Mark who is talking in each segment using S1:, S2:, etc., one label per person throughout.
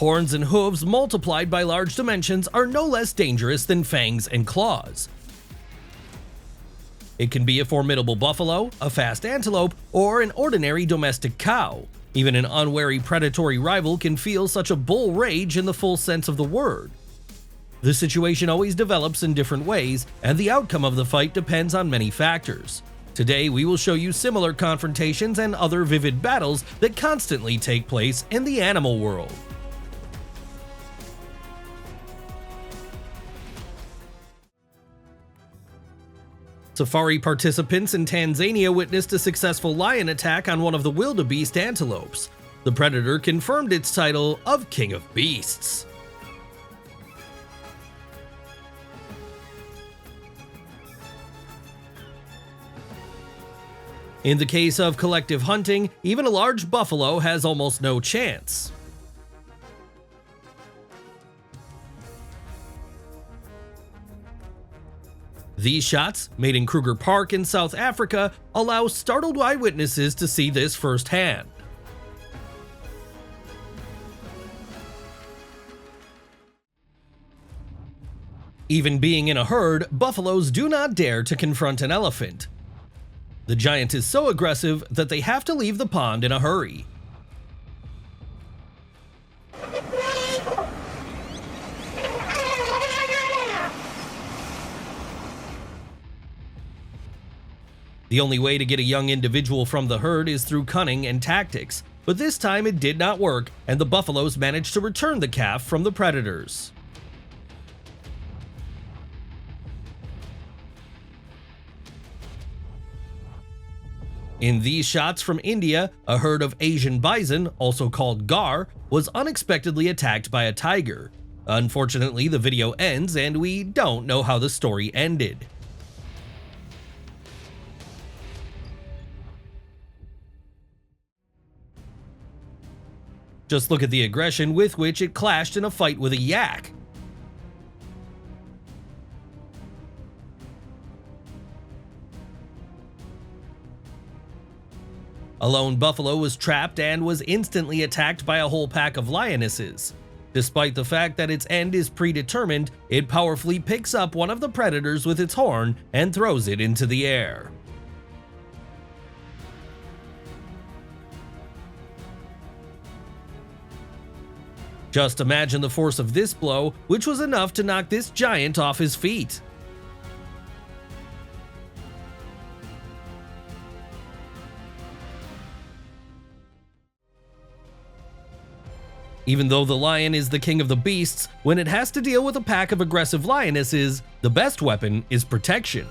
S1: Horns and hooves multiplied by large dimensions are no less dangerous than fangs and claws. It can be a formidable buffalo, a fast antelope, or an ordinary domestic cow. Even an unwary predatory rival can feel such a bull rage in the full sense of the word. The situation always develops in different ways, and the outcome of the fight depends on many factors. Today, we will show you similar confrontations and other vivid battles that constantly take place in the animal world. Safari participants in Tanzania witnessed a successful lion attack on one of the wildebeest antelopes. The predator confirmed its title of King of Beasts. In the case of collective hunting, even a large buffalo has almost no chance. These shots, made in Kruger Park in South Africa, allow startled eyewitnesses to see this firsthand. Even being in a herd, buffaloes do not dare to confront an elephant. The giant is so aggressive that they have to leave the pond in a hurry. The only way to get a young individual from the herd is through cunning and tactics, but this time it did not work, and the buffaloes managed to return the calf from the predators. In these shots from India, a herd of Asian bison, also called gar, was unexpectedly attacked by a tiger. Unfortunately, the video ends and we don't know how the story ended. Just look at the aggression with which it clashed in a fight with a yak. A lone buffalo was trapped and was instantly attacked by a whole pack of lionesses. Despite the fact that its end is predetermined, it powerfully picks up one of the predators with its horn and throws it into the air. Just imagine the force of this blow, which was enough to knock this giant off his feet. Even though the lion is the king of the beasts, when it has to deal with a pack of aggressive lionesses, the best weapon is protection.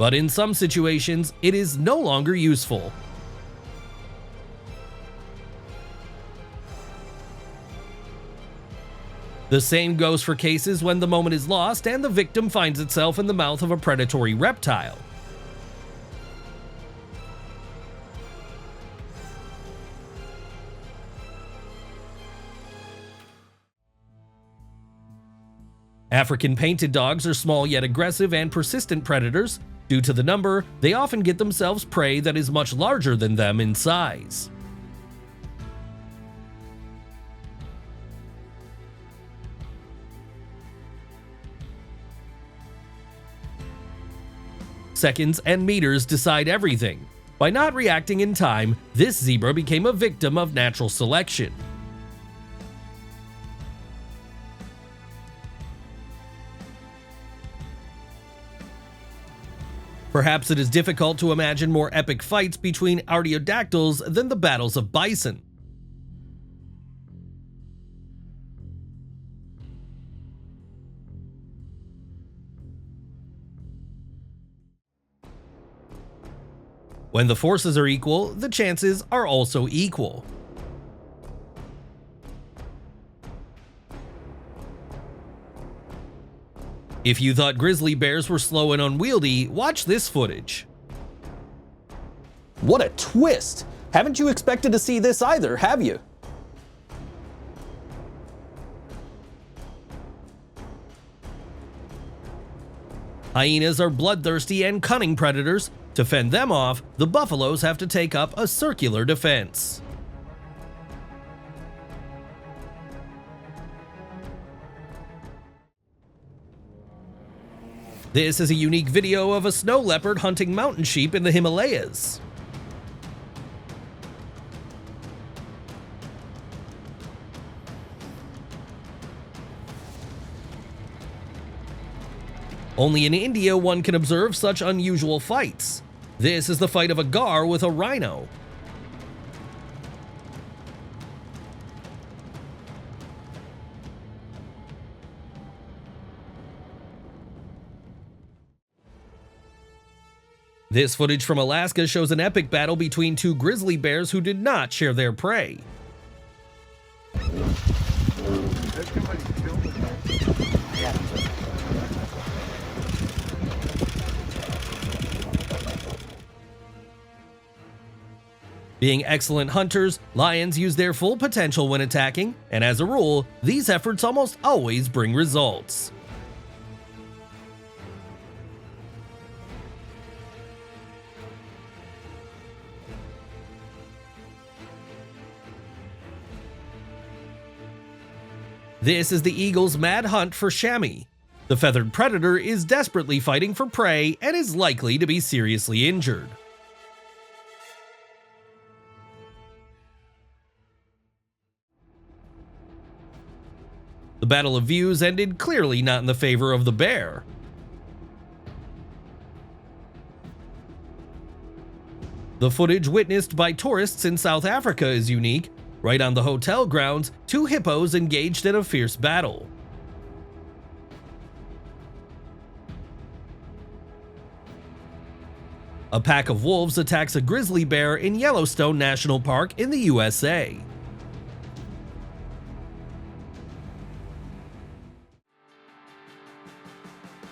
S1: But in some situations, it is no longer useful. The same goes for cases when the moment is lost and the victim finds itself in the mouth of a predatory reptile. African painted dogs are small yet aggressive and persistent predators. Due to the number, they often get themselves prey that is much larger than them in size. Seconds and meters decide everything. By not reacting in time, this zebra became a victim of natural selection. Perhaps it is difficult to imagine more epic fights between artiodactyls than the battles of bison. When the forces are equal, the chances are also equal. If you thought grizzly bears were slow and unwieldy, watch this footage.
S2: What a twist! Haven't you expected to see this either, have you?
S1: Hyenas are bloodthirsty and cunning predators. To fend them off, the buffaloes have to take up a circular defense. This is a unique video of a snow leopard hunting mountain sheep in the Himalayas. Only in India one can observe such unusual fights. This is the fight of a gar with a rhino. This footage from Alaska shows an epic battle between two grizzly bears who did not share their prey. Being excellent hunters, lions use their full potential when attacking, and as a rule, these efforts almost always bring results. This is the eagle's mad hunt for chamois. The feathered predator is desperately fighting for prey and is likely to be seriously injured. The battle of views ended clearly not in the favor of the bear. The footage witnessed by tourists in South Africa is unique. Right on the hotel grounds, two hippos engaged in a fierce battle. A pack of wolves attacks a grizzly bear in Yellowstone National Park in the USA.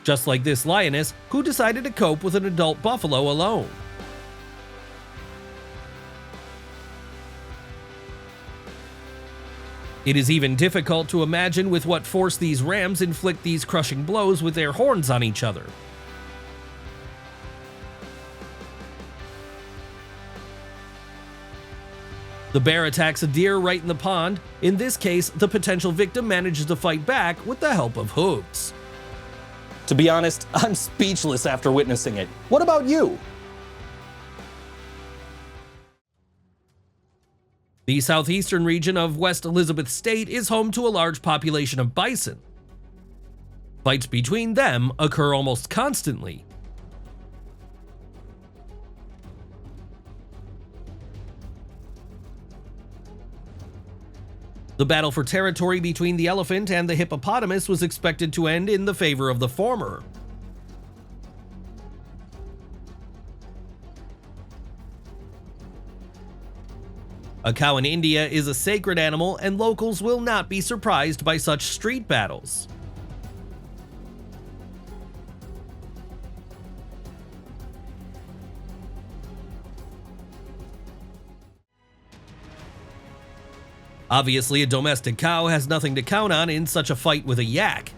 S1: Just like this lioness, who decided to cope with an adult buffalo alone. It is even difficult to imagine with what force these rams inflict these crushing blows with their horns on each other. The bear attacks a deer right in the pond. In this case, the potential victim manages to fight back with the help of hooves.
S2: To be honest, I'm speechless after witnessing it. What about you?
S1: The southeastern region of West Elizabeth State is home to a large population of bison. Fights between them occur almost constantly. The battle for territory between the elephant and the hippopotamus was expected to end in the favor of the former. A cow in India is a sacred animal, and locals will not be surprised by such street battles. Obviously, a domestic cow has nothing to count on in such a fight with a yak.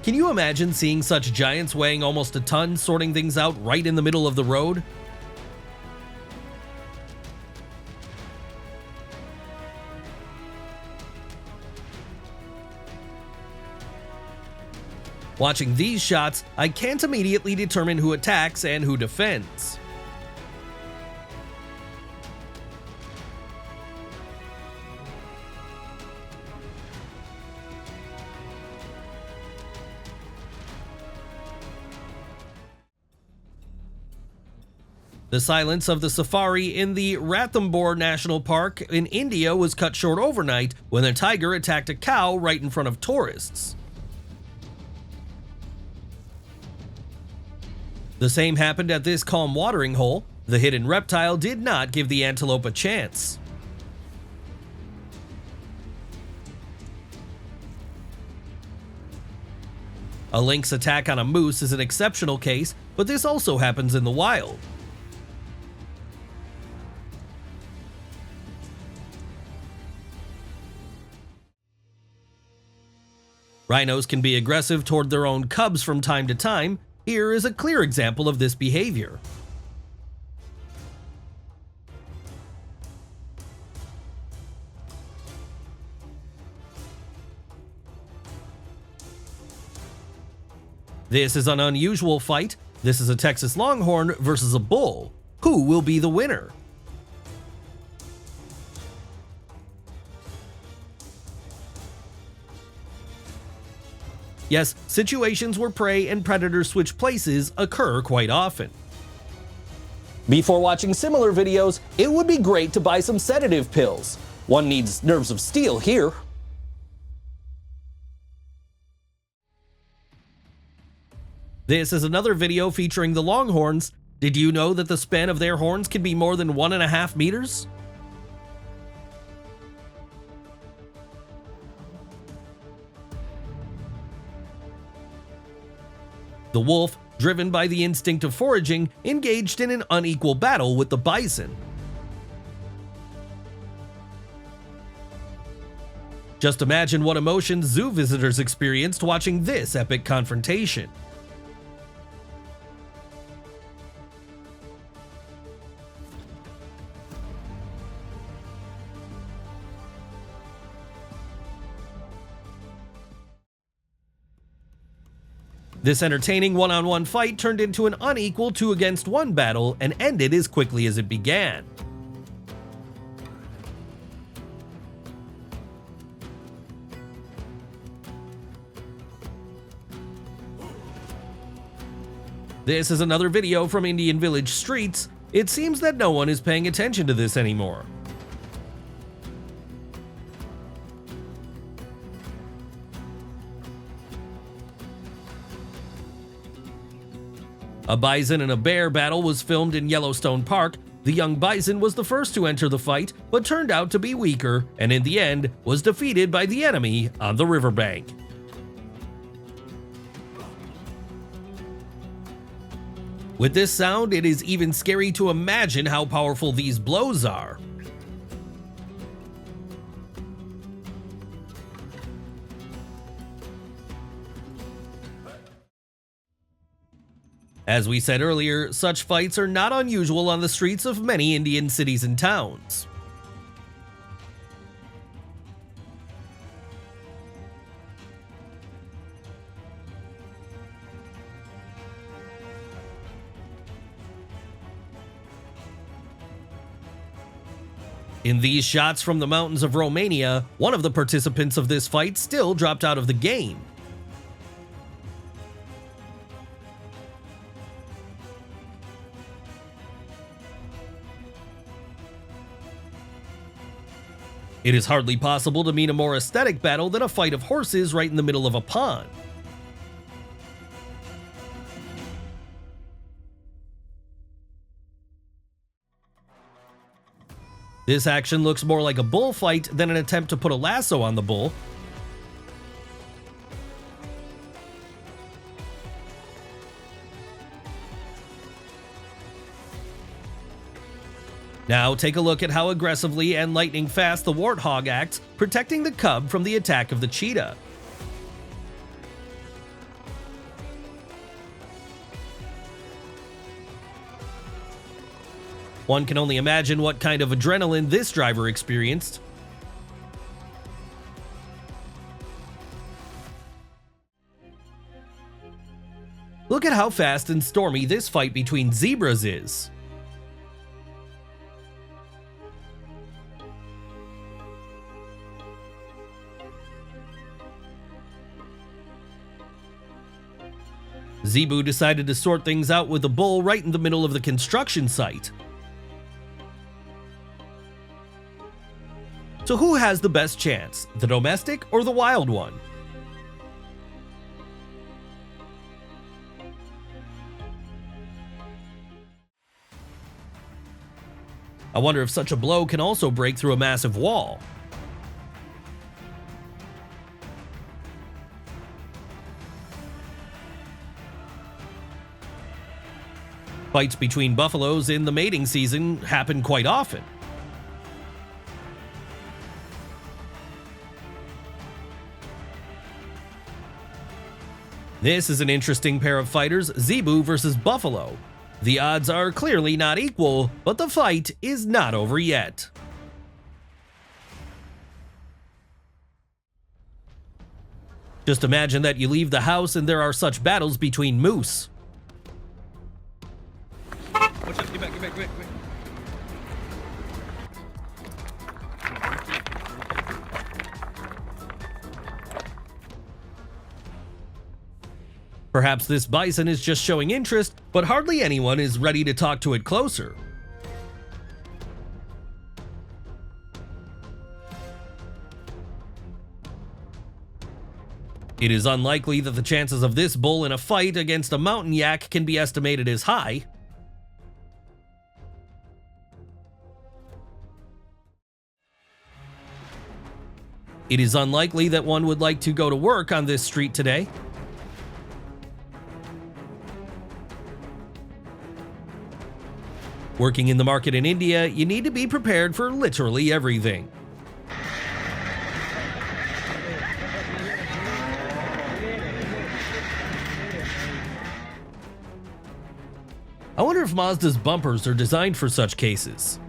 S1: Can you imagine seeing such giants weighing almost a ton sorting things out right in the middle of the road? Watching these shots, I can't immediately determine who attacks and who defends. The silence of the safari in the Ranthambore National Park in India was cut short overnight when a tiger attacked a cow right in front of tourists. The same happened at this calm watering hole. The hidden reptile did not give the antelope a chance. A lynx attack on a moose is an exceptional case, but this also happens in the wild. Rhinos can be aggressive toward their own cubs from time to time. Here is a clear example of this behavior. This is an unusual fight. This is a Texas Longhorn versus a bull. Who will be the winner? Yes, situations where prey and predators switch places occur quite often.
S2: Before watching similar videos, it would be great to buy some sedative pills. One needs nerves of steel here.
S1: This is another video featuring the Longhorns. Did you know that the span of their horns can be more than 1.5 meters? The wolf, driven by the instinct of foraging, engaged in an unequal battle with the bison. Just imagine what emotions zoo visitors experienced watching this epic confrontation. This entertaining one-on-one fight turned into an unequal 2-against-1 battle and ended as quickly as it began. This is another video from Indian Village streets. It seems that no one is paying attention to this anymore. A bison and a bear battle was filmed in Yellowstone Park. The young bison was the first to enter the fight, but turned out to be weaker, and in the end was defeated by the enemy on the riverbank. With this sound, it is even scary to imagine how powerful these blows are. As we said earlier, such fights are not unusual on the streets of many Indian cities and towns. In these shots from the mountains of Romania, one of the participants of this fight still dropped out of the game. It is hardly possible to meet a more aesthetic battle than a fight of horses right in the middle of a pond. This action looks more like a bullfight than an attempt to put a lasso on the bull. Now take a look at how aggressively and lightning fast the warthog acts, protecting the cub from the attack of the cheetah. One can only imagine what kind of adrenaline this driver experienced. Look at how fast and stormy this fight between zebras is. Zebu decided to sort things out with the bull right in the middle of the construction site. So who has the best chance, the domestic or the wild one? I wonder if such a blow can also break through a massive wall. Fights between buffaloes in the mating season happen quite often. This is an interesting pair of fighters, zebu versus buffalo. The odds are clearly not equal, but the fight is not over yet. Just imagine that you leave the house and there are such battles between moose.
S3: Watch out, get back, get back, get back.
S1: Perhaps this bison is just showing interest, but hardly anyone is ready to talk to it closer. It is unlikely that the chances of this bull in a fight against a mountain yak can be estimated as high. It is unlikely that one would like to go to work on this street today. Working in the market in India, you need to be prepared for literally everything. I wonder if Mazda's bumpers are designed for such cases.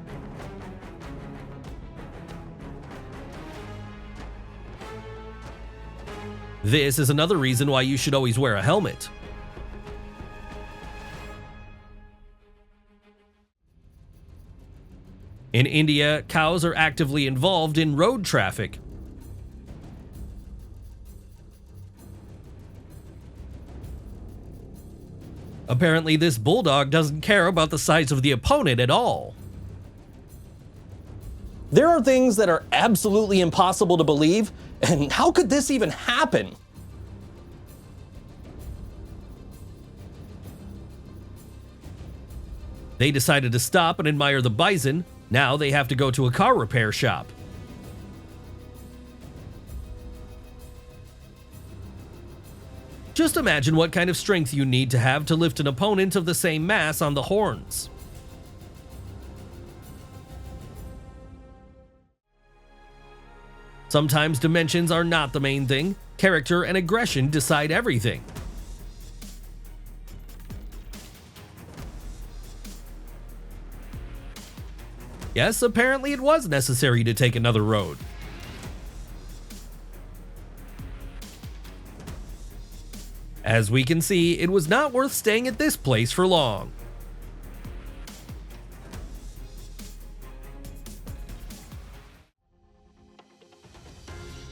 S1: This is another reason why you should always wear a helmet. In India, cows are actively involved in road traffic. Apparently, this bulldog doesn't care about the size of the opponent at all.
S2: There are things that are absolutely impossible to believe, and how could this even happen?
S1: They decided to stop and admire the bison. Now they have to go to a car repair shop. Just imagine what kind of strength you need to have to lift an opponent of the same mass on the horns. Sometimes dimensions are not the main thing. Character and aggression decide everything. Yes, apparently it was necessary to take another road. As we can see, it was not worth staying at this place for long.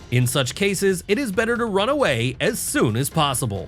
S1: In such cases, it is better to run away as soon as possible.